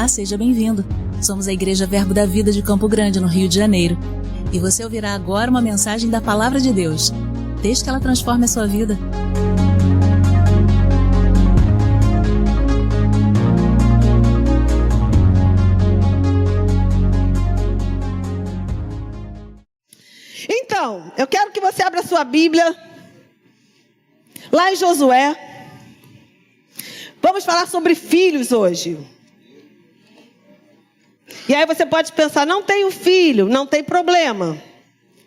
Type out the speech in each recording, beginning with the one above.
Olá, seja bem-vindo. Somos a Igreja Verbo da Vida de Campo Grande, no Rio de Janeiro. E você ouvirá agora uma mensagem da Palavra de Deus. Desde que ela transforme a sua vida. Então, eu quero que você abra a sua Bíblia lá em Josué. Vamos falar sobre filhos hoje. E aí você pode pensar, não tenho filho, não tem problema.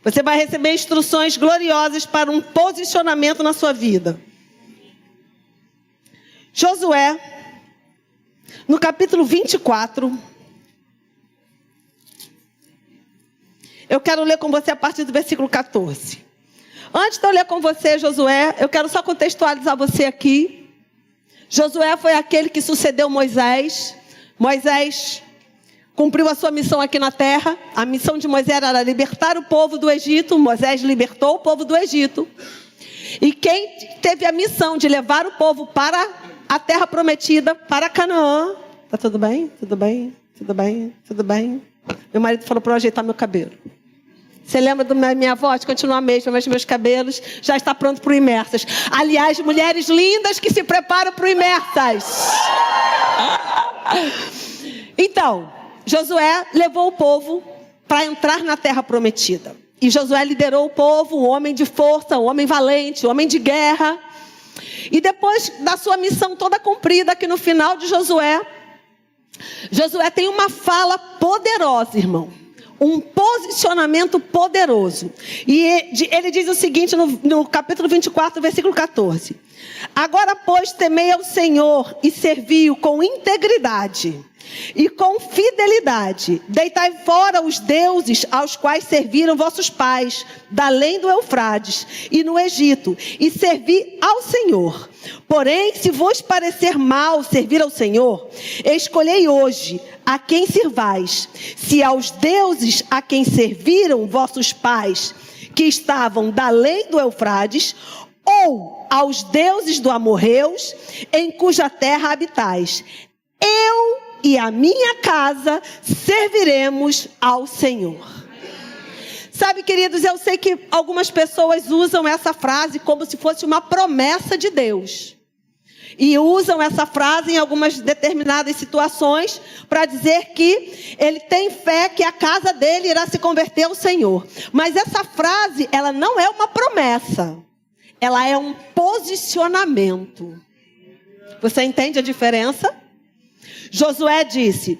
Você vai receber instruções gloriosas para um posicionamento na sua vida. Josué, no capítulo 24. Eu quero ler com você a partir do versículo 14. Antes de eu ler com você, Josué, eu quero só contextualizar você aqui. Josué foi aquele que sucedeu Moisés. Moisés cumpriu a sua missão aqui na terra. A missão de Moisés era libertar o povo do Egito. Moisés libertou o povo do Egito. E quem teve a missão de levar o povo para a terra prometida, para Canaã. Tá tudo bem? Tudo bem? Tudo bem? Tudo bem? Meu marido falou para eu ajeitar meu cabelo. Você lembra da minha voz? Continua a mesma, mas meus cabelos já está pronto para o Imersas. Aliás, mulheres lindas que se preparam para o Imersas. Então, Josué levou o povo para entrar na terra prometida. E Josué liderou o povo, um homem de força, um homem valente, um homem de guerra. E depois da sua missão toda cumprida, aqui no final de Josué, Josué tem uma fala poderosa, irmão. Um posicionamento poderoso. E ele diz o seguinte no capítulo 24, versículo 14. Agora, pois, temei ao Senhor e servi-o com integridade e com fidelidade. Deitai fora os deuses aos quais serviram vossos pais, da além do Eufrades e no Egito, e servi ao Senhor. Porém, se vos parecer mal servir ao Senhor, escolhei hoje a quem sirvais, se aos deuses a quem serviram vossos pais, que estavam da além do Eufrades, ou aos deuses do amorreus, em cuja terra habitais. Eu e a minha casa serviremos ao Senhor. Sabe, queridos, eu sei que algumas pessoas usam essa frase como se fosse uma promessa de Deus. E usam essa frase em algumas determinadas situações para dizer que ele tem fé que a casa dele irá se converter ao Senhor. Mas essa frase, ela não é uma promessa. Ela é um posicionamento. Você entende a diferença? Josué disse,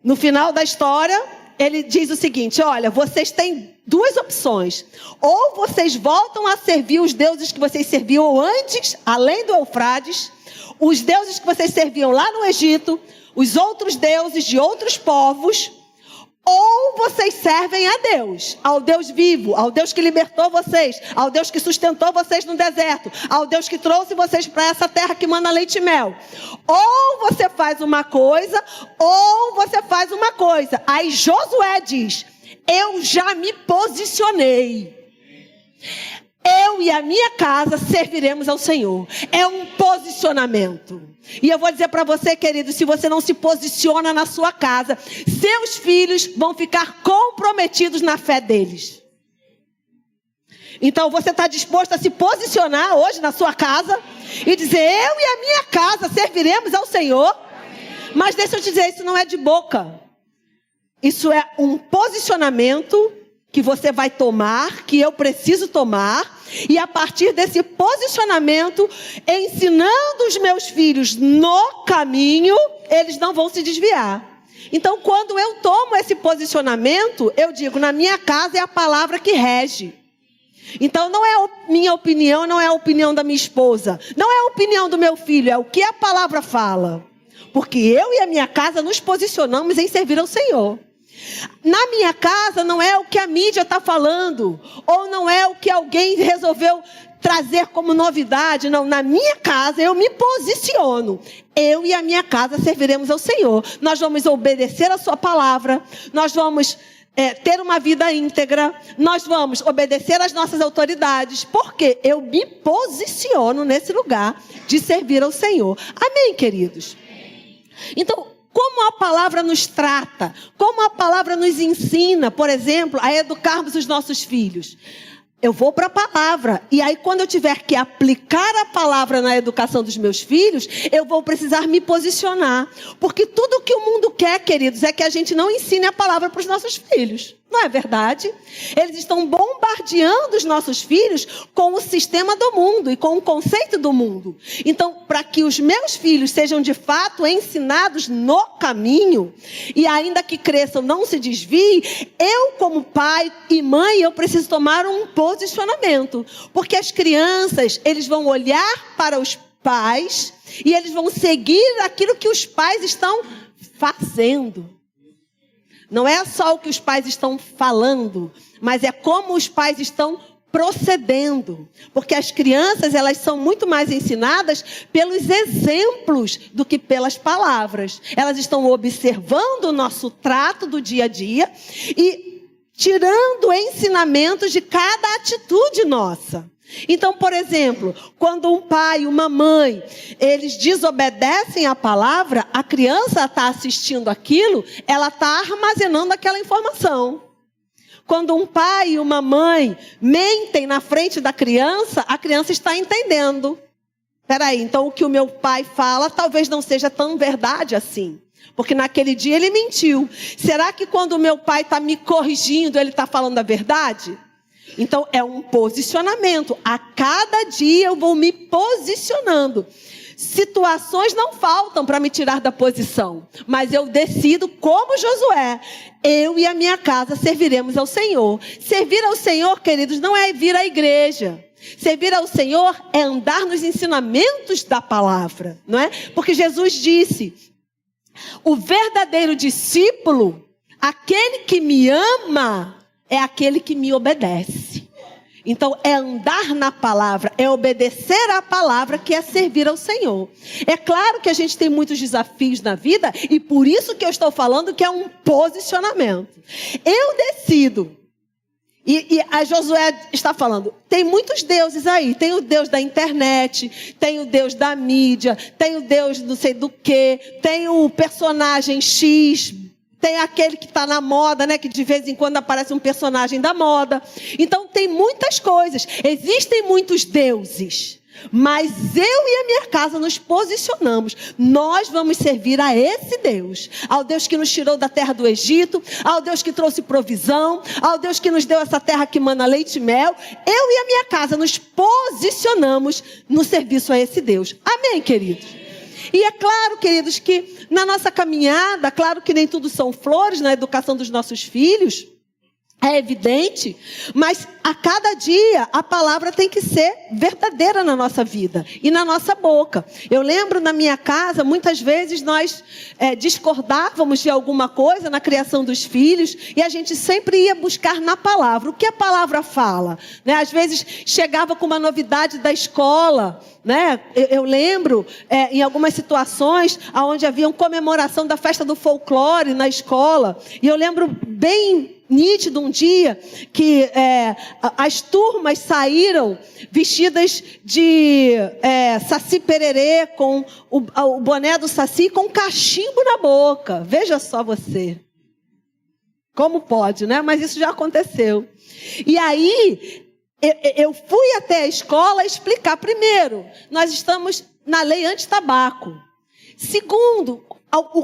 no final da história, ele diz o seguinte, olha, vocês têm duas opções. Ou vocês voltam a servir os deuses que vocês serviam antes, além do Eufrades, os deuses que vocês serviam lá no Egito, os outros deuses de outros povos, ou vocês servem a Deus, ao Deus vivo, ao Deus que libertou vocês, ao Deus que sustentou vocês no deserto, ao Deus que trouxe vocês para essa terra que manda leite e mel. Ou você faz uma coisa, ou você faz uma coisa. Aí Josué diz, eu já me posicionei. Eu e a minha casa serviremos ao Senhor. É um posicionamento. E eu vou dizer para você, querido, se você não se posiciona na sua casa, seus filhos vão ficar comprometidos na fé deles. Então você está disposto a se posicionar hoje na sua casa e dizer, eu e a minha casa serviremos ao Senhor? Mas deixa eu te dizer, isso não é de boca. Isso é um posicionamento que você vai tomar, que eu preciso tomar, e a partir desse posicionamento, ensinando os meus filhos no caminho, eles não vão se desviar. Então, quando eu tomo esse posicionamento, eu digo, na minha casa é a palavra que rege. Então, não é a minha opinião, não é a opinião da minha esposa, não é a opinião do meu filho, é o que a palavra fala. Porque eu e a minha casa nos posicionamos em servir ao Senhor. Na minha casa não é o que a mídia está falando, ou não é o que alguém resolveu trazer como novidade. Não, na minha casa eu me posiciono. Eu e a minha casa serviremos ao Senhor. Nós vamos obedecer a sua palavra, nós vamos ter uma vida íntegra, nós vamos obedecer às nossas autoridades, porque eu me posiciono nesse lugar de servir ao Senhor. Amém, queridos? Então, como a palavra nos trata, como a palavra nos ensina, por exemplo, a educarmos os nossos filhos. Eu vou para a palavra, e aí quando eu tiver que aplicar a palavra na educação dos meus filhos, eu vou precisar me posicionar. Porque tudo que o mundo quer, queridos, é que a gente não ensine a palavra para os nossos filhos. Não é verdade? Eles estão bombardeando os nossos filhos com o sistema do mundo e com o conceito do mundo. Então, para que os meus filhos sejam de fato ensinados no caminho, e ainda que cresçam, não se desviem, eu como pai e mãe, eu preciso tomar um posicionamento. Porque as crianças, eles vão olhar para os pais e eles vão seguir aquilo que os pais estão fazendo. Não é só o que os pais estão falando, mas é como os pais estão procedendo. Porque as crianças, elas são muito mais ensinadas pelos exemplos do que pelas palavras. Elas estão observando o nosso trato do dia a dia e tirando ensinamentos de cada atitude nossa. Então, por exemplo, quando um pai e uma mãe, eles desobedecem a palavra, a criança está assistindo aquilo, ela está armazenando aquela informação. Quando um pai e uma mãe mentem na frente da criança, a criança está entendendo. Peraí, então o que o meu pai fala talvez não seja tão verdade assim. Porque naquele dia ele mentiu. Será que quando o meu pai está me corrigindo, ele está falando a verdade? Então, é um posicionamento. A cada dia eu vou me posicionando. Situações não faltam para me tirar da posição. Mas eu decido, como Josué, eu e a minha casa serviremos ao Senhor. Servir ao Senhor, queridos, não é vir à igreja. Servir ao Senhor é andar nos ensinamentos da palavra, não é? Porque Jesus disse, o verdadeiro discípulo, aquele que me ama, é aquele que me obedece. Então, é andar na palavra, é obedecer à palavra, que é servir ao Senhor. É claro que a gente tem muitos desafios na vida, e por isso que eu estou falando que é um posicionamento. Eu decido, e a Josué está falando, tem muitos deuses aí. Tem o Deus da internet, tem o Deus da mídia, tem o Deus não sei do que, tem o personagem X, tem aquele que está na moda, né? Que de vez em quando aparece um personagem da moda. Então tem muitas coisas. Existem muitos deuses. Mas eu e a minha casa nos posicionamos. Nós vamos servir a esse Deus. Ao Deus que nos tirou da terra do Egito. Ao Deus que trouxe provisão. Ao Deus que nos deu essa terra que mana leite e mel. Eu e a minha casa nos posicionamos no serviço a esse Deus. Amém, queridos? E é claro, queridos, que na nossa caminhada, claro que nem tudo são flores na educação dos nossos filhos, é evidente, mas a cada dia a palavra tem que ser verdadeira na nossa vida e na nossa boca. Eu lembro na minha casa, muitas vezes nós discordávamos de alguma coisa na criação dos filhos e a gente sempre ia buscar na palavra. O que a palavra fala? Né? Às vezes chegava com uma novidade da escola, né? Eu lembro em algumas situações onde havia uma comemoração da festa do folclore na escola, e eu lembro bem nítido um dia que as turmas saíram vestidas de saci pererê, com o boné do saci com cachimbo na boca. Veja só você. Como pode, né? Mas isso já aconteceu. E aí eu fui até a escola explicar. Primeiro, nós estamos na lei anti-tabaco. Segundo,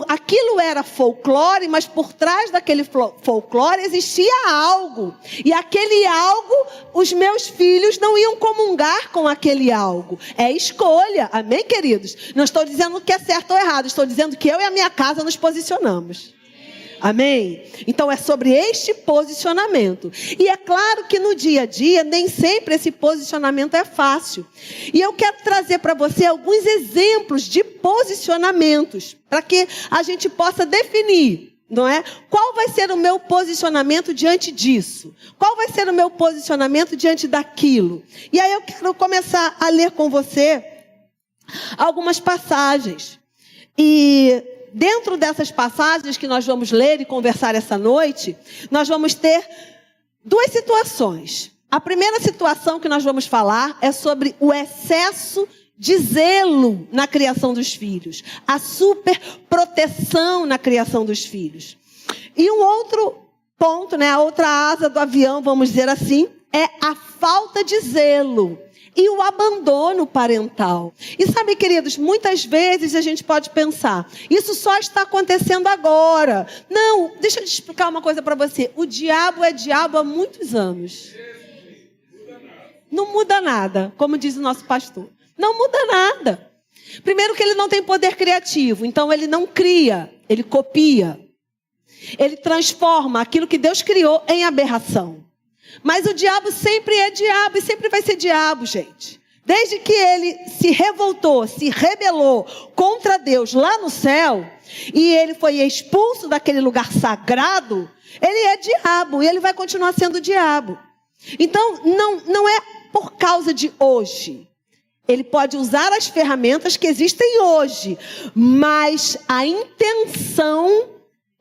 aquilo era folclore, mas por trás daquele folclore existia algo. E aquele algo, os meus filhos não iam comungar com aquele algo. É escolha, amém, queridos? Não estou dizendo que é certo ou errado, estou dizendo que eu e a minha casa nos posicionamos. Amém? Então é sobre este posicionamento. E é claro que no dia a dia, nem sempre esse posicionamento é fácil. E eu quero trazer para você alguns exemplos de posicionamentos, para que a gente possa definir, não é? Qual vai ser o meu posicionamento diante disso? Qual vai ser o meu posicionamento diante daquilo? E aí eu quero começar a ler com você algumas passagens. E dentro dessas passagens que nós vamos ler e conversar essa noite, nós vamos ter duas situações. A primeira situação que nós vamos falar é sobre o excesso de zelo na criação dos filhos, a superproteção na criação dos filhos. E um outro ponto, a outra asa do avião, vamos dizer assim, é a falta de zelo e o abandono parental. E sabe, queridos, muitas vezes a gente pode pensar, isso só está acontecendo agora. Não, deixa eu te explicar uma coisa para você. O diabo é diabo há muitos anos. Não muda nada, como diz o nosso pastor. Não muda nada. Primeiro que ele não tem poder criativo, então ele não cria, ele copia. Ele transforma aquilo que Deus criou em aberração. Mas o diabo sempre é diabo e sempre vai ser diabo, gente. Desde que ele se revoltou, se rebelou contra Deus lá no céu, e ele foi expulso daquele lugar sagrado, ele é diabo e ele vai continuar sendo diabo. Então, não é por causa de hoje. Ele pode usar as ferramentas que existem hoje, mas a intenção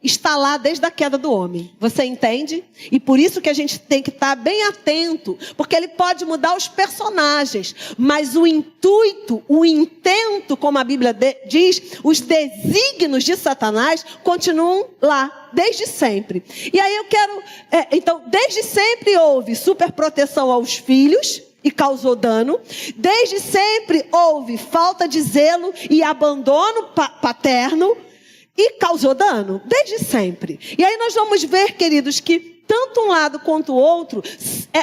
está lá desde a queda do homem. Você entende? E por isso que a gente tem que estar bem atento, porque ele pode mudar os personagens, mas o intuito, o intento, como a Bíblia diz, os desígnios de Satanás continuam lá, desde sempre. E aí eu quero... então, desde sempre houve superproteção aos filhos e causou dano. Desde sempre houve falta de zelo e abandono paterno e causou dano, desde sempre. E aí nós vamos ver, queridos, que tanto um lado quanto o outro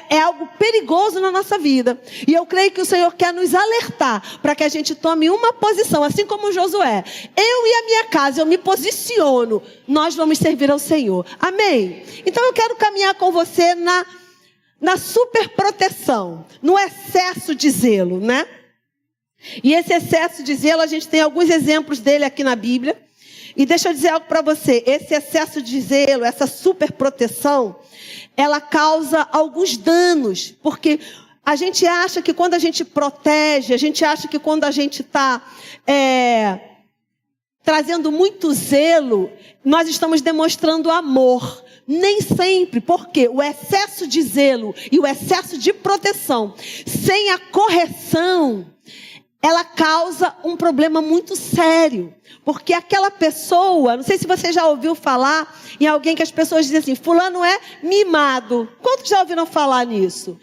é algo perigoso na nossa vida. E eu creio que o Senhor quer nos alertar para que a gente tome uma posição, assim como Josué. Eu e a minha casa, eu me posiciono, nós vamos servir ao Senhor. Amém? Então eu quero caminhar com você na superproteção, no excesso de zelo, né? E esse excesso de zelo, a gente tem alguns exemplos dele aqui na Bíblia. E deixa eu dizer algo para você, esse excesso de zelo, essa superproteção, ela causa alguns danos, porque a gente acha que quando a gente protege, a gente acha que quando a gente está trazendo muito zelo, nós estamos demonstrando amor. Nem sempre, porque o excesso de zelo e o excesso de proteção, sem a correção, ela causa um problema muito sério. Porque aquela pessoa, não sei se você já ouviu falar em alguém que as pessoas dizem assim, fulano é mimado. Quantos já ouviram falar nisso?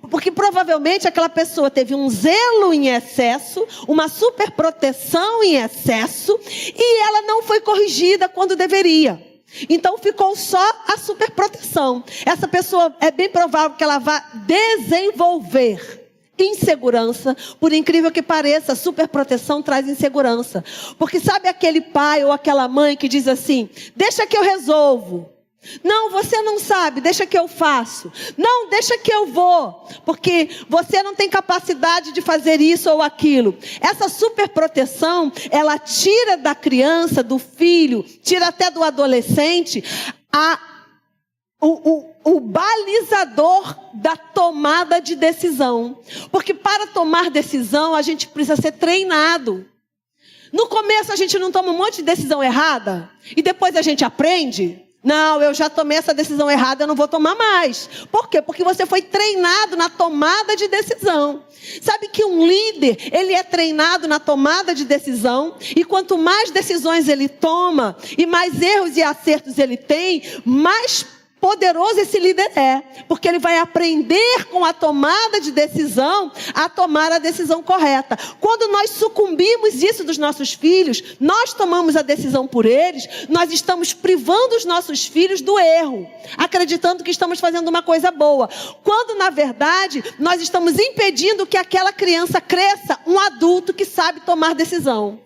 Porque provavelmente aquela pessoa teve um zelo em excesso, uma superproteção em excesso, e ela não foi corrigida quando deveria. Então ficou só a superproteção. Essa pessoa, é bem provável que ela vá desenvolver insegurança. Por incrível que pareça, a superproteção traz insegurança. Porque sabe aquele pai ou aquela mãe que diz assim, deixa que eu resolvo. Não, você não sabe, deixa que eu faço. Não, deixa que eu vou, porque você não tem capacidade de fazer isso ou aquilo. Essa superproteção, ela tira da criança, do filho, tira até do adolescente, o balizador da tomada de decisão. Porque para tomar decisão, a gente precisa ser treinado. No começo a gente não toma um monte de decisão errada, e depois a gente aprende. Não, eu já tomei essa decisão errada, eu não vou tomar mais. Por quê? Porque você foi treinado na tomada de decisão. Sabe que um líder, ele é treinado na tomada de decisão, e quanto mais decisões ele toma, e mais erros e acertos ele tem, mais poderoso esse líder é, porque ele vai aprender com a tomada de decisão a tomar a decisão correta. Quando nós sucumbimos isso dos nossos filhos, nós tomamos a decisão por eles, nós estamos privando os nossos filhos do erro, acreditando que estamos fazendo uma coisa boa, quando na verdade nós estamos impedindo que aquela criança cresça um adulto que sabe tomar decisão.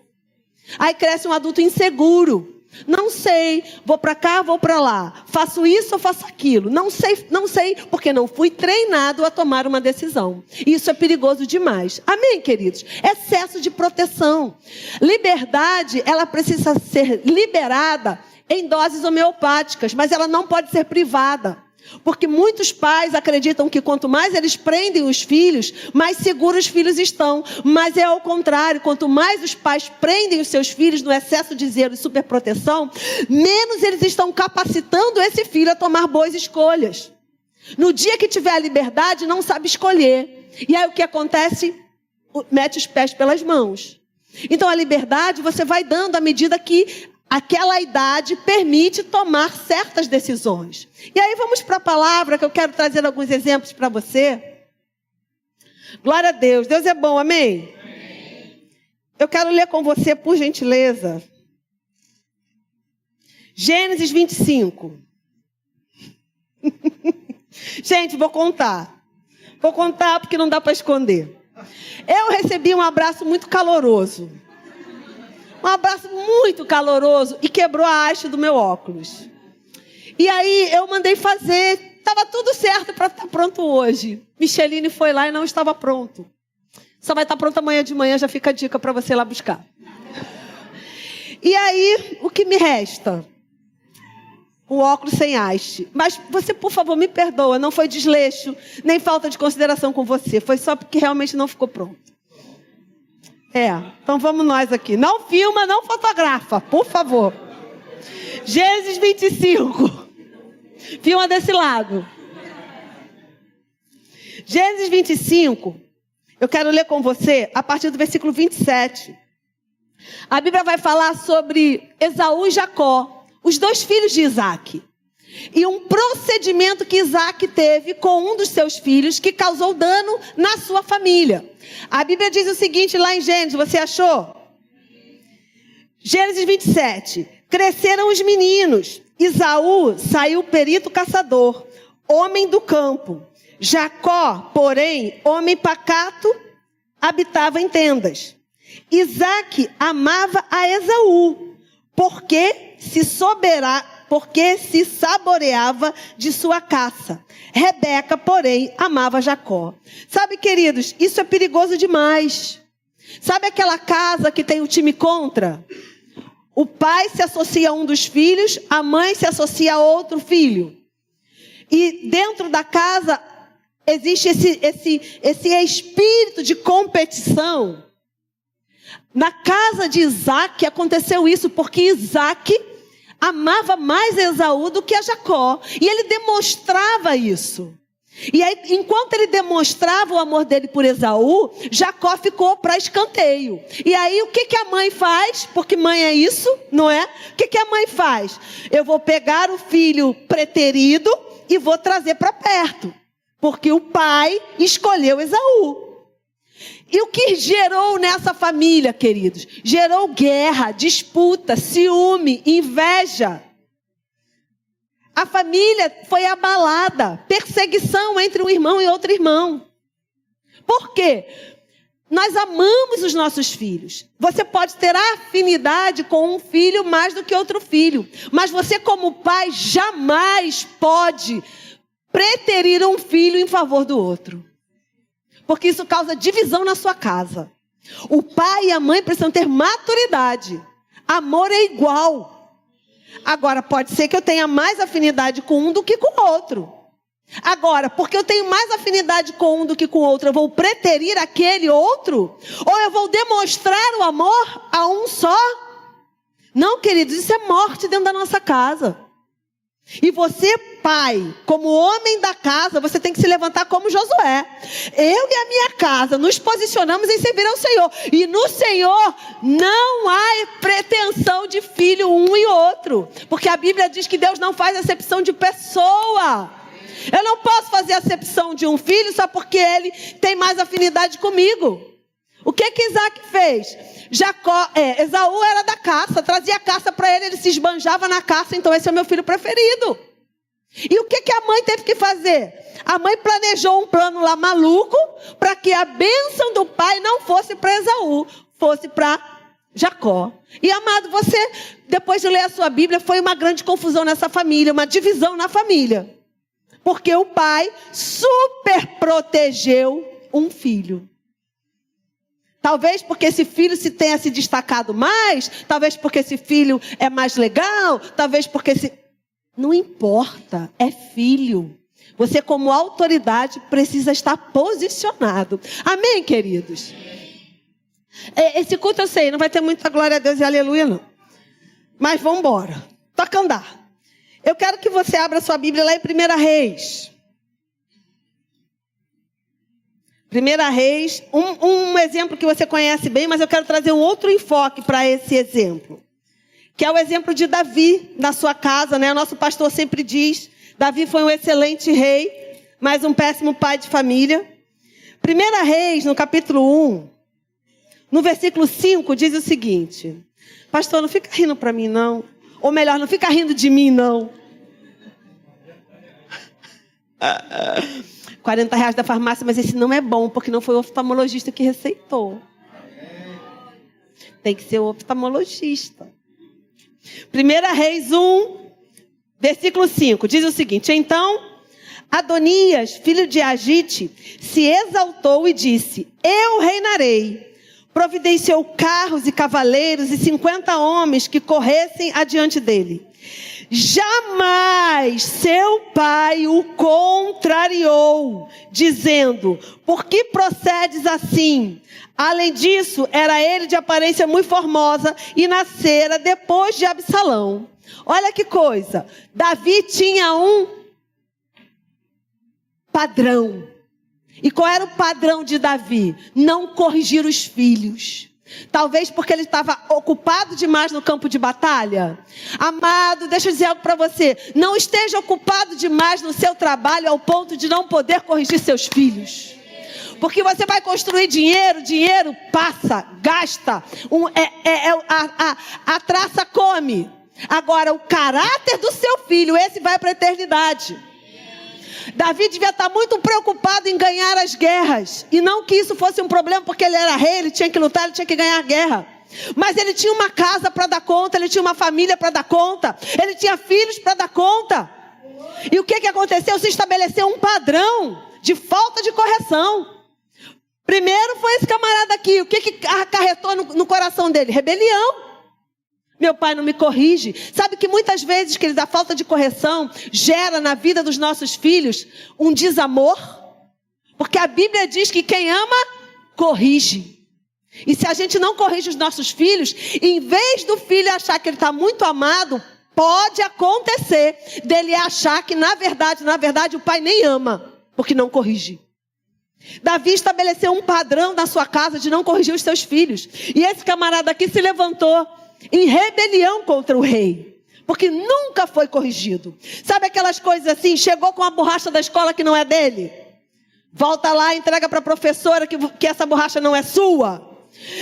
Aí cresce um adulto inseguro. Não sei, vou para cá, vou para lá, faço isso ou faço aquilo, não sei, porque não fui treinado a tomar uma decisão. Isso é perigoso demais. Amém, queridos? Excesso de proteção. Liberdade, ela precisa ser liberada em doses homeopáticas, mas ela não pode ser privada. Porque muitos pais acreditam que quanto mais eles prendem os filhos, mais seguros os filhos estão. Mas é ao contrário, quanto mais os pais prendem os seus filhos no excesso de zelo e superproteção, menos eles estão capacitando esse filho a tomar boas escolhas. No dia que tiver a liberdade, não sabe escolher. E aí o que acontece? mete os pés pelas mãos. Então a liberdade você vai dando à medida que aquela idade permite tomar certas decisões. E aí vamos para a palavra, que eu quero trazer alguns exemplos para você. Glória a Deus. Deus é bom, amém? Eu quero ler com você, por gentileza, Gênesis 25. Gente, vou contar. Vou contar porque não dá para esconder. Eu recebi um abraço muito caloroso. Um abraço muito caloroso e quebrou a haste do meu óculos. E aí eu mandei fazer. Estava tudo certo para estar pronto hoje. Micheline foi lá e não estava pronto. Só vai estar pronto amanhã de manhã, já fica a dica para você ir lá buscar. E aí, o que me resta? O óculos sem haste. Mas você, por favor, me perdoa. Não foi desleixo, nem falta de consideração com você. Foi só porque realmente não ficou pronto. Então vamos nós aqui. Não filma, não fotografa, por favor. Gênesis 25. Filma desse lado. Gênesis 25. Eu quero ler com você a partir do versículo 27. A Bíblia vai falar sobre Esaú e Jacó, os dois filhos de Isaac. E um procedimento que Isaac teve com um dos seus filhos que causou dano na sua família. A Bíblia diz o seguinte lá em Gênesis, você achou? Gênesis 27. Cresceram os meninos. Esaú saiu perito caçador, homem do campo. Jacó, porém, homem pacato, habitava em tendas. Isaac amava a Esaú, porque se saboreava de sua caça. Rebeca, porém, amava Jacó. Sabe, queridos, isso é perigoso demais. Sabe aquela casa que tem o time contra? O pai se associa a um dos filhos, a mãe se associa a outro filho. E dentro da casa existe esse espírito de competição. Na casa de Isaac aconteceu isso, porque Isaac amava mais Esaú do que a Jacó. E ele demonstrava isso. E aí, enquanto ele demonstrava o amor dele por Esaú, Jacó ficou para escanteio. E aí, o que a mãe faz? Porque mãe é isso, não é? O que a mãe faz? Eu vou pegar o filho preterido e vou trazer para perto. Porque o pai escolheu Esaú. E o que gerou nessa família, queridos? Gerou guerra, disputa, ciúme, inveja. A família foi abalada, perseguição entre um irmão e outro irmão. Por quê? Nós amamos os nossos filhos. Você pode ter afinidade com um filho mais do que outro filho. Mas você, como pai, jamais pode preterir um filho em favor do outro. Porque isso causa divisão na sua casa. O pai e a mãe precisam ter maturidade. Amor é igual. Agora, pode ser que eu tenha mais afinidade com um do que com o outro. Agora, porque eu tenho mais afinidade com um do que com o outro, eu vou preterir aquele outro? Ou eu vou demonstrar o amor a um só? Não, queridos, isso é morte dentro da nossa casa. E você, pai, como homem da casa, você tem que se levantar como Josué. Eu e a minha casa nos posicionamos em servir ao Senhor. E no Senhor não há pretensão de filho um e outro. Porque a Bíblia diz que Deus não faz acepção de pessoa. Eu não posso fazer acepção de um filho só porque ele tem mais afinidade comigo. O que Isaac fez? Esaú era da caça, trazia a caça para ele, ele se esbanjava na caça, então esse é o meu filho preferido. E o que a mãe teve que fazer? A mãe planejou um plano lá maluco, para que a bênção do pai não fosse para Esaú, fosse para Jacó. E amado, você, depois de ler a sua Bíblia, foi uma grande confusão nessa família, uma divisão na família. Porque o pai super protegeu um filho. Talvez porque esse filho tenha se destacado mais, talvez porque esse filho é mais legal, talvez porque não importa, é filho. Você, como autoridade, precisa estar posicionado. Amém, queridos? Esse culto eu sei, não vai ter muita glória a Deus e aleluia não. Mas vamos embora. Toca andar. Eu quero que você abra sua Bíblia lá em 1 Reis. 1 Reis, um exemplo que você conhece bem, mas eu quero trazer um outro enfoque para esse exemplo. Que é o exemplo de Davi na sua casa, né? Nosso pastor sempre diz, Davi foi um excelente rei, mas um péssimo pai de família. 1 Reis, no capítulo 1, no versículo 5, diz o seguinte: pastor, não fica rindo para mim, não. Ou melhor, não fica rindo de mim, não. R$40 da farmácia, mas esse não é bom, porque não foi o oftalmologista que receitou. Tem que ser o oftalmologista. 1 Reis 1, versículo 5, diz o seguinte: então Adonias, filho de Agite, se exaltou e disse: eu reinarei. Providenciou carros e cavaleiros e 50 homens que corressem adiante dele. Jamais seu pai o contrariou, dizendo: por que procedes assim? Além disso, era ele de aparência muito formosa e nascera depois de Absalão. Olha que coisa, Davi tinha um padrão. E qual era o padrão de Davi? Não corrigir os filhos. Talvez porque ele estava ocupado demais no campo de batalha. Amado, deixa eu dizer algo para você. Não esteja ocupado demais no seu trabalho ao ponto de não poder corrigir seus filhos. Porque você vai construir dinheiro, dinheiro passa, gasta. A traça come. Agora, o caráter do seu filho, esse vai para a eternidade. Davi devia estar muito preocupado em ganhar as guerras. E não que isso fosse um problema, porque ele era rei, ele tinha que lutar, ele tinha que ganhar a guerra. Mas ele tinha uma casa para dar conta, ele tinha uma família para dar conta, ele tinha filhos para dar conta. E o que aconteceu? Se estabeleceu um padrão de falta de correção. Primeiro foi esse camarada aqui. O que acarretou no coração dele? Rebelião. Meu pai não me corrige. Sabe que muitas vezes, queridos, a falta de correção gera na vida dos nossos filhos um desamor? Porque a Bíblia diz que quem ama, corrige. E se a gente não corrige os nossos filhos, em vez do filho achar que ele está muito amado, pode acontecer dele achar que na verdade o pai nem ama, porque não corrige. Davi estabeleceu um padrão na sua casa de não corrigir os seus filhos. E esse camarada aqui se levantou em rebelião contra o rei, porque nunca foi corrigido. Sabe aquelas coisas assim, chegou com a borracha da escola que não é dele? Volta lá e entrega para a professora que essa borracha não é sua.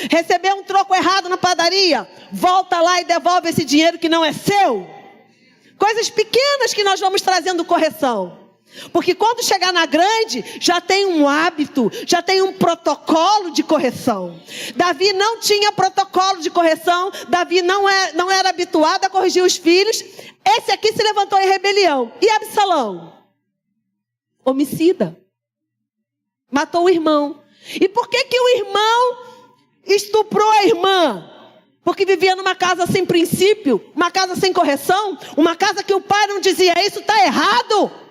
Recebeu um troco errado na padaria? Volta lá e devolve esse dinheiro que não é seu. Coisas pequenas que nós vamos trazendo correção. Porque quando chegar na grande, já tem um hábito, já tem um protocolo de correção. Davi não tinha protocolo de correção, Davi não era habituado a corrigir os filhos. Esse aqui se levantou em rebelião. E Absalão? Homicida. Matou o irmão. E por que o irmão estuprou a irmã? Porque vivia numa casa sem princípio, uma casa sem correção, uma casa que o pai não dizia: isso está errado.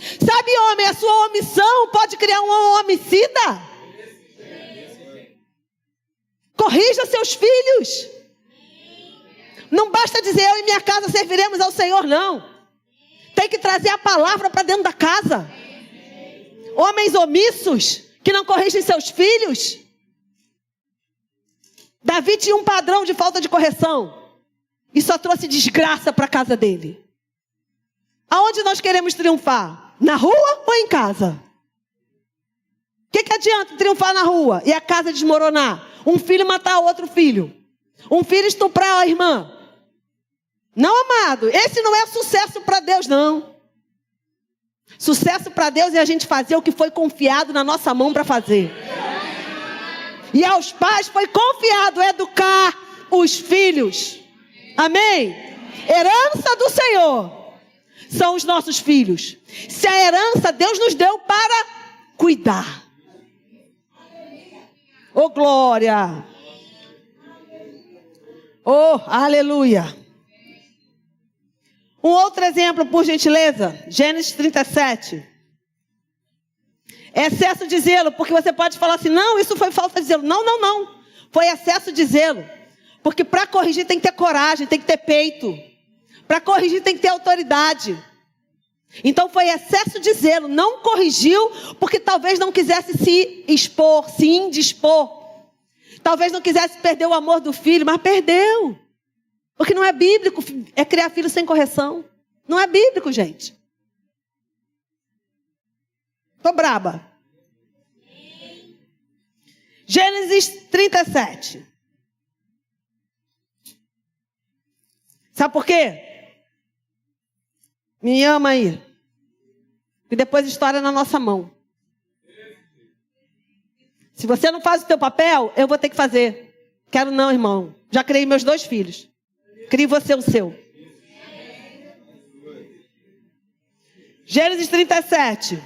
Sabe, homem, a sua omissão pode criar um homicida. Corrija seus filhos. Não basta dizer: eu e minha casa serviremos ao Senhor, não. Tem que trazer a palavra para dentro da casa. Homens omissos que não corrigem seus filhos. Davi tinha um padrão de falta de correção e só trouxe desgraça para a casa dele. Aonde nós queremos triunfar? Na rua ou em casa? O que adianta triunfar na rua e a casa desmoronar? Um filho matar outro filho. Um filho estuprar a irmã. Não, amado, esse não é sucesso para Deus, não. Sucesso para Deus é a gente fazer o que foi confiado na nossa mão para fazer. E aos pais foi confiado educar os filhos. Amém? Herança do Senhor são os nossos filhos. Se a herança Deus nos deu para cuidar. Oh, glória! Oh, aleluia! Um outro exemplo, por gentileza. Gênesis 37. Excesso de zelo, porque você pode falar assim: não, isso foi falta de zelo. Não, não, não. Foi excesso de zelo. Porque para corrigir tem que ter coragem, tem que ter peito. Para corrigir tem que ter autoridade. Então foi excesso de zelo, não corrigiu, porque talvez não quisesse se expor, se indispor. Talvez não quisesse perder o amor do filho, mas perdeu. Porque não é bíblico criar filho sem correção. Não é bíblico, gente. Tô braba. Gênesis 37. Sabe por quê? Me ama aí. E depois a história é na nossa mão. Se você não faz o teu papel, eu vou ter que fazer. Quero não, irmão. Já criei meus 2 filhos. Crie você o seu. Gênesis 37.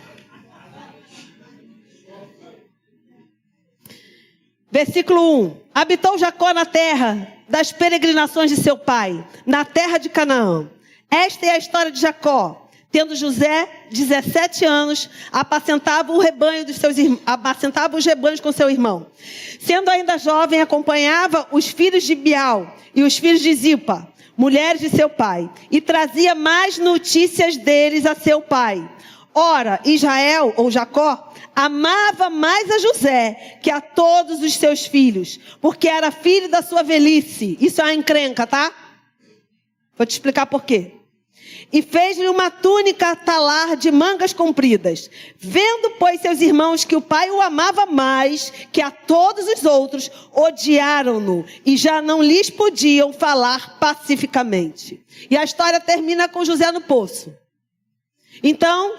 Versículo 1. Habitou Jacó na terra das peregrinações de seu pai, na terra de Canaã. Esta é a história de Jacó. Tendo José 17 anos, apacentava os rebanhos com seu irmão. Sendo ainda jovem, acompanhava os filhos de Bial e os filhos de Zipa, mulheres de seu pai, e trazia mais notícias deles a seu pai. Ora, Israel, ou Jacó, amava mais a José que a todos os seus filhos, porque era filho da sua velhice. Isso é uma encrenca, tá? Vou te explicar por quê. E fez-lhe uma túnica talar de mangas compridas. Vendo, pois, seus irmãos que o pai o amava mais que a todos os outros, odiaram-no e já não lhes podiam falar pacificamente. E a história termina com José no poço. Então,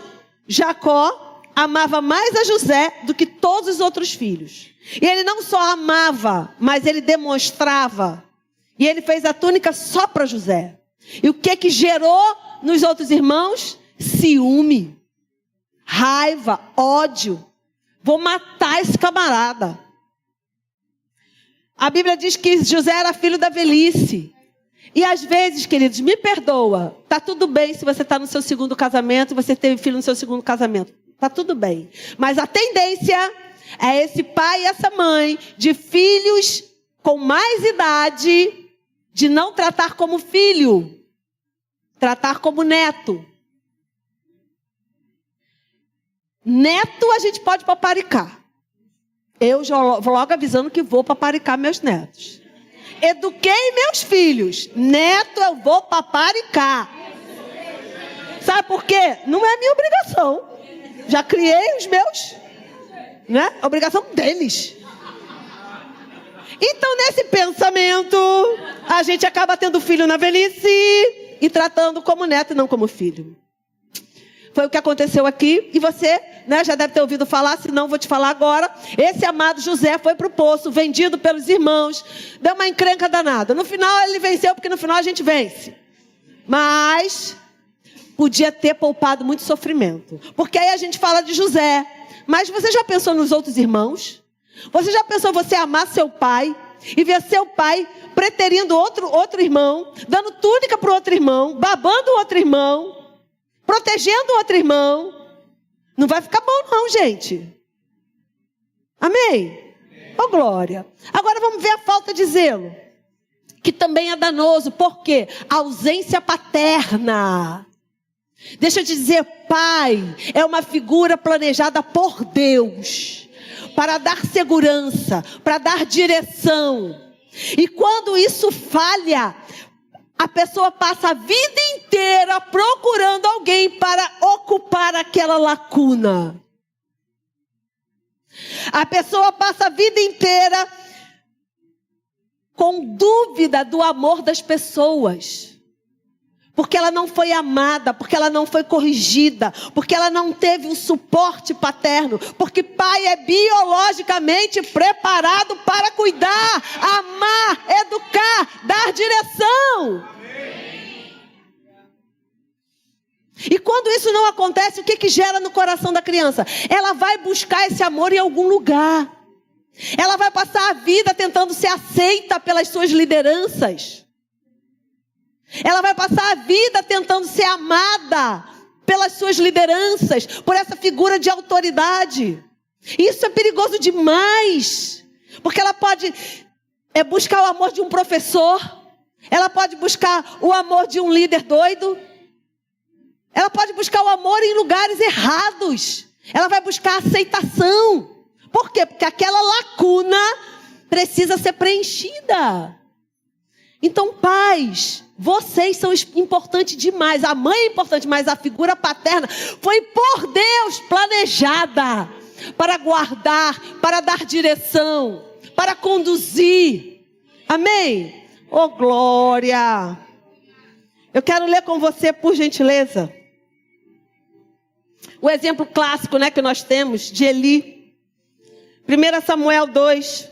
Jacó amava mais a José do que todos os outros filhos. E ele não só amava, mas ele demonstrava. E ele fez a túnica só para José. E o que gerou nos outros irmãos? Ciúme, raiva, ódio. Vou matar esse camarada. A Bíblia diz que José era filho da velhice. E às vezes, queridos, me perdoa. Tá tudo bem se você está no seu segundo casamento, você teve filho no seu segundo casamento. Tá tudo bem. Mas a tendência é esse pai e essa mãe de filhos com mais idade de não tratar como filho. Tratar como neto. Neto a gente pode paparicar. Eu já vou logo avisando que vou paparicar meus netos. Eduquei meus filhos. Neto eu vou paparicar. Sabe por quê? Não é minha obrigação. Já criei os meus. Né? A obrigação deles. Então nesse pensamento, a gente acaba tendo filho na velhice e tratando como neto e não como filho. Foi o que aconteceu aqui. E você, né, já deve ter ouvido falar, se não vou te falar agora. Esse amado José foi para o poço, vendido pelos irmãos. Deu uma encrenca danada. No final ele venceu, porque no final a gente vence. Mas podia ter poupado muito sofrimento. Porque aí a gente fala de José. Mas você já pensou nos outros irmãos? Você já pensou você amar seu pai e ver seu pai preterindo outro irmão, dando túnica para o outro irmão, babando o outro irmão, protegendo o outro irmão? Não vai ficar bom não, gente. Amém? Oh, glória. Agora vamos ver a falta de zelo, que também é danoso. Por quê? A ausência paterna. Deixa eu te dizer, pai é uma figura planejada por Deus para dar segurança, para dar direção. E quando isso falha, a pessoa passa a vida inteira procurando alguém para ocupar aquela lacuna. A pessoa passa a vida inteira com dúvida do amor das pessoas. Porque ela não foi amada, porque ela não foi corrigida, porque ela não teve um suporte paterno, porque pai é biologicamente preparado para cuidar, amar, educar, dar direção. Amém. E quando isso não acontece, o que gera no coração da criança? Ela vai buscar esse amor em algum lugar. Ela vai passar a vida tentando ser aceita pelas suas lideranças. Ela vai passar a vida tentando ser amada pelas suas lideranças, por essa figura de autoridade. Isso é perigoso demais, porque ela pode buscar o amor de um professor, ela pode buscar o amor de um líder doido, Ela pode buscar o amor em lugares errados. Ela vai buscar aceitação. Por quê? Porque aquela lacuna precisa ser preenchida. Então, pais, vocês são importantes demais. A mãe é importante, mas a figura paterna foi por Deus planejada para guardar, para dar direção, para conduzir. Amém? Oh, glória! Eu quero ler com você, por gentileza, o exemplo clássico, que nós temos de Eli. 1 Samuel 2.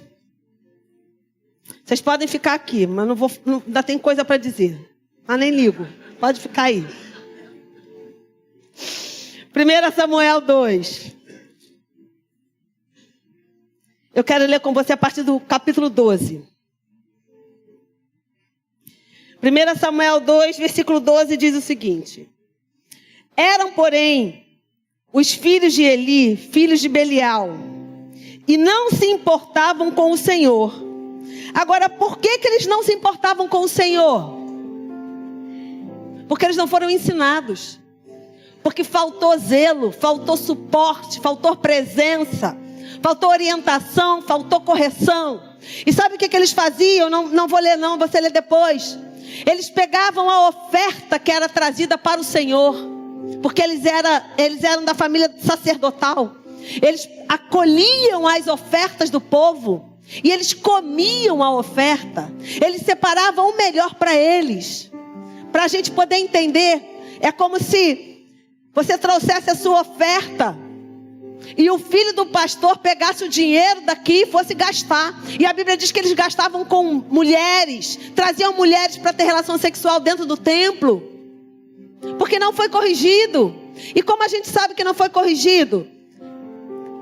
Vocês podem ficar aqui, mas ainda tem coisa para dizer. Mas nem ligo. Pode ficar aí. 1 Samuel 2. Eu quero ler com você a partir do capítulo 12. 1 Samuel 2, versículo 12 diz o seguinte: Eram, porém, os filhos de Eli, filhos de Belial, e não se importavam com o Senhor. Agora, por que eles não se importavam com o Senhor? Porque eles não foram ensinados. Porque faltou zelo, faltou suporte, faltou presença, faltou orientação, faltou correção. E sabe o que eles faziam? Não vou ler não, você lê depois. Eles pegavam a oferta que era trazida para o Senhor, porque eles eram da família sacerdotal. Eles acolhiam as ofertas do povo e eles comiam a oferta. Eles separavam o melhor para eles. Para a gente poder entender, é como se você trouxesse a sua oferta e o filho do pastor pegasse o dinheiro daqui e fosse gastar. E a Bíblia diz que eles gastavam com mulheres, traziam mulheres para ter relação sexual dentro do templo, porque não foi corrigido. E como a gente sabe que não foi corrigido?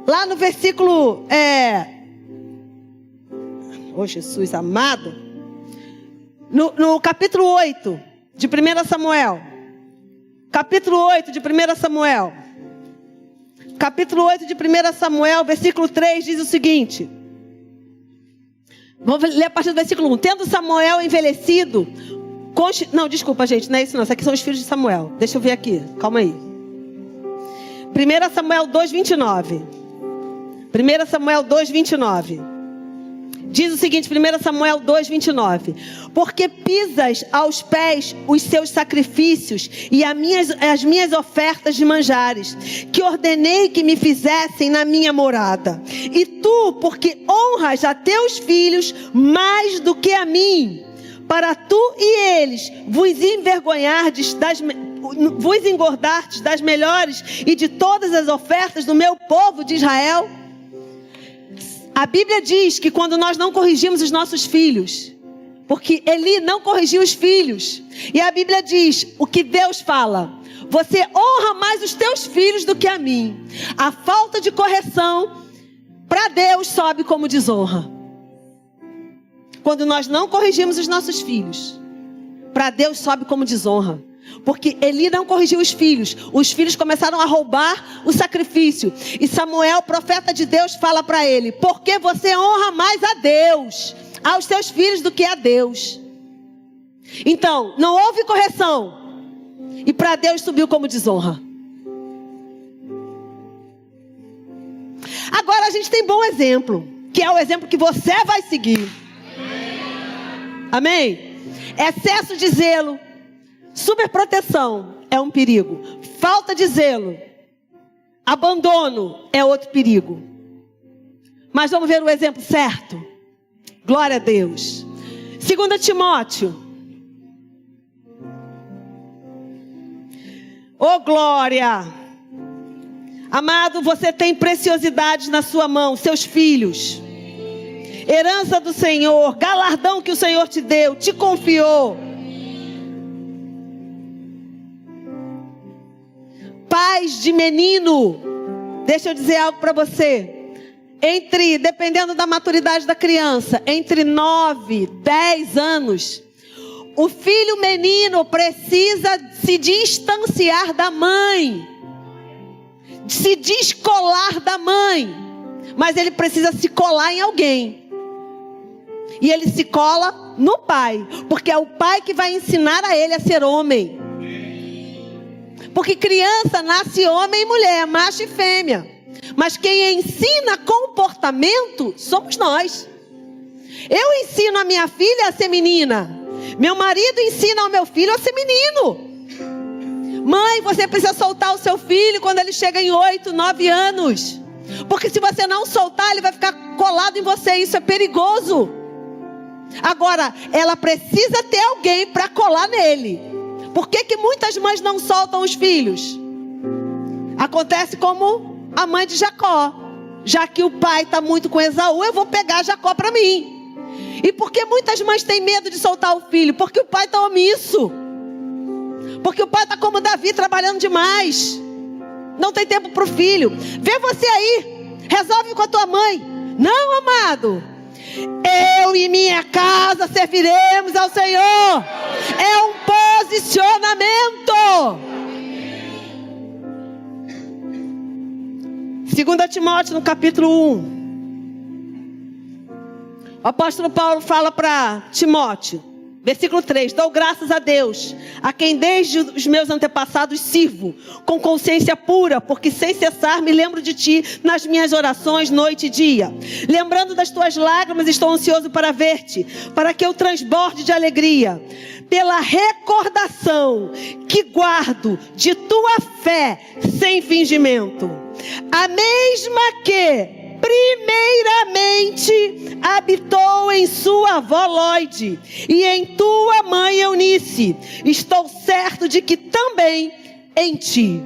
Lá no versículo oh Jesus amado, no capítulo 8 de 1 Samuel, capítulo 8 de 1 Samuel, capítulo 8 de 1 Samuel, versículo 3 diz o seguinte. Vamos ler a partir do versículo 1. Tendo Samuel envelhecido, não, desculpa gente, não é isso não, isso aqui são os filhos de Samuel. Deixa eu ver aqui, calma aí. 1 Samuel 2, 29. 1 Samuel 2, 29. Diz o seguinte, 1 Samuel 2, 29. Porque pisas aos pés os seus sacrifícios e as minhas ofertas de manjares, que ordenei que me fizessem na minha morada. E tu, porque honras a teus filhos mais do que a mim, para tu e eles vos engordardes das melhores e de todas as ofertas do meu povo de Israel. A Bíblia diz que quando nós não corrigimos os nossos filhos, porque Eli não corrigiu os filhos, e a Bíblia diz, o que Deus fala: você honra mais os teus filhos do que a mim. A falta de correção para Deus sobe como desonra. Quando nós não corrigimos os nossos filhos, para Deus sobe como desonra. Porque Eli não corrigiu os filhos começaram a roubar o sacrifício. E Samuel, profeta de Deus, fala para ele: porque você honra mais a Deus, aos seus filhos, do que a Deus. Então, não houve correção, e para Deus subiu como desonra. Agora a gente tem bom exemplo, que é o exemplo que você vai seguir. Amém? Excesso de zelo, superproteção é um perigo. Falta de zelo, abandono é outro perigo. Mas vamos ver o exemplo certo. Glória a Deus. 2 Timóteo. Oh glória. Amado, você tem preciosidades na sua mão, seus filhos. Herança do Senhor, galardão que o Senhor te deu, te confiou. Pais de menino, deixa eu dizer algo para você. Dependendo da maturidade da criança, entre 9, 10 anos, o filho menino precisa se distanciar da mãe, se descolar da mãe, mas ele precisa se colar em alguém. E ele se cola no pai, porque é o pai que vai ensinar a ele a ser homem. Porque criança nasce homem e mulher, macho e fêmea. Mas quem ensina comportamento somos nós. Eu ensino a minha filha a ser menina. Meu marido ensina ao meu filho a ser menino. Mãe, você precisa soltar o seu filho quando ele chega em 8, 9 anos. Porque se você não soltar, ele vai ficar colado em você. Isso é perigoso. Agora, ela precisa ter alguém para colar nele. Por que muitas mães não soltam os filhos? Acontece como a mãe de Jacó. Já que o pai está muito com Esaú, eu vou pegar Jacó para mim. E por que muitas mães têm medo de soltar o filho? Porque o pai está omisso. Porque o pai está como Davi, trabalhando demais. Não tem tempo para o filho. Vê você aí. Resolve com a tua mãe. Não, amado. Eu e minha casa serviremos ao Senhor. É um posicionamento. 2 Timóteo, no capítulo 1. O apóstolo Paulo fala para Timóteo, versículo 3: dou graças a Deus, a quem desde os meus antepassados sirvo, com consciência pura, porque sem cessar me lembro de ti nas minhas orações, noite e dia. Lembrando das tuas lágrimas, estou ansioso para ver-te, para que eu transborde de alegria, pela recordação que guardo de tua fé sem fingimento. A mesma que primeiramente habitou em sua avó Lóide e em tua mãe Eunice. Estou certo de que também em ti.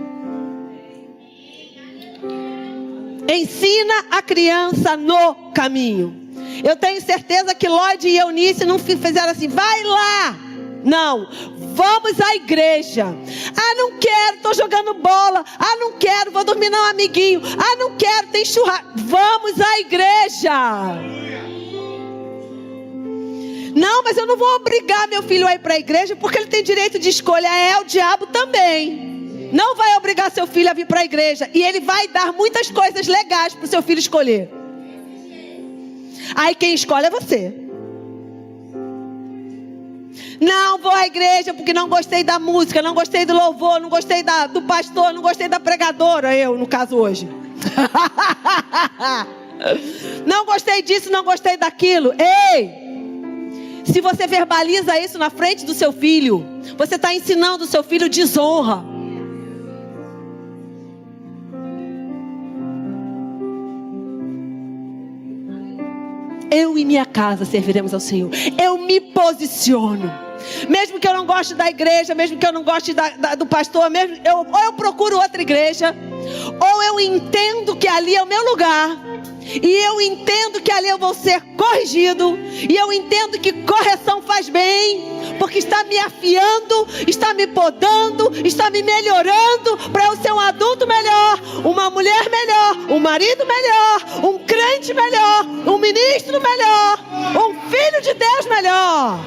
Ensina a criança no caminho. Eu tenho certeza que Lóide e Eunice não fizeram assim, vai lá. Não, vamos à igreja. Ah, não quero, estou jogando bola. Ah, não quero, vou dormir com um amiguinho. Ah, não quero, tem churrasco. Vamos à igreja. Não, mas eu não vou obrigar meu filho a ir para a igreja, porque ele tem direito de escolha. É, o diabo também. Não vai obrigar seu filho a vir para a igreja. E ele vai dar muitas coisas legais para o seu filho escolher. Aí quem escolhe é você. Não vou à igreja porque não gostei da música, não gostei do louvor, não gostei do pastor, não gostei da pregadora, eu no caso hoje. Não gostei disso, não gostei daquilo. Ei, se você verbaliza isso na frente do seu filho, você está ensinando o seu filho desonra. Eu e minha casa serviremos ao Senhor. Eu me posiciono. Mesmo que eu não goste da igreja, mesmo que eu não goste do pastor, ou eu procuro outra igreja, ou eu entendo que ali é o meu lugar, e eu entendo que ali eu vou ser corrigido, e eu entendo que correção faz bem, porque está me afiando, está me podando, está me melhorando para eu ser um adulto melhor, uma mulher melhor, um marido melhor, um crente melhor, um ministro melhor, um filho de Deus melhor.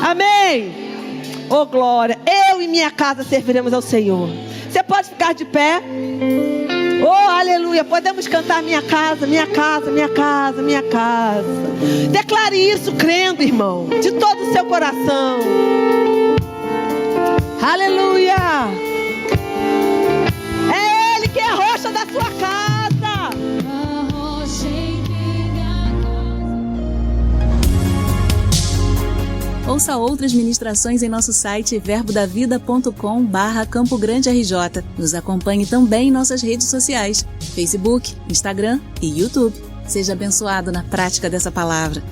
Amém. Oh glória. Eu e minha casa serviremos ao Senhor. Você pode ficar de pé? Oh aleluia. Podemos cantar minha casa, minha casa, minha casa, minha casa. Declare isso crendo, irmão, de todo o seu coração. Aleluia. É Ele que é a rocha da sua casa. Ouça outras ministrações em nosso site verbodavida.com/Campo Grande RJ. Nos acompanhe também em nossas redes sociais, Facebook, Instagram e YouTube. Seja abençoado na prática dessa palavra.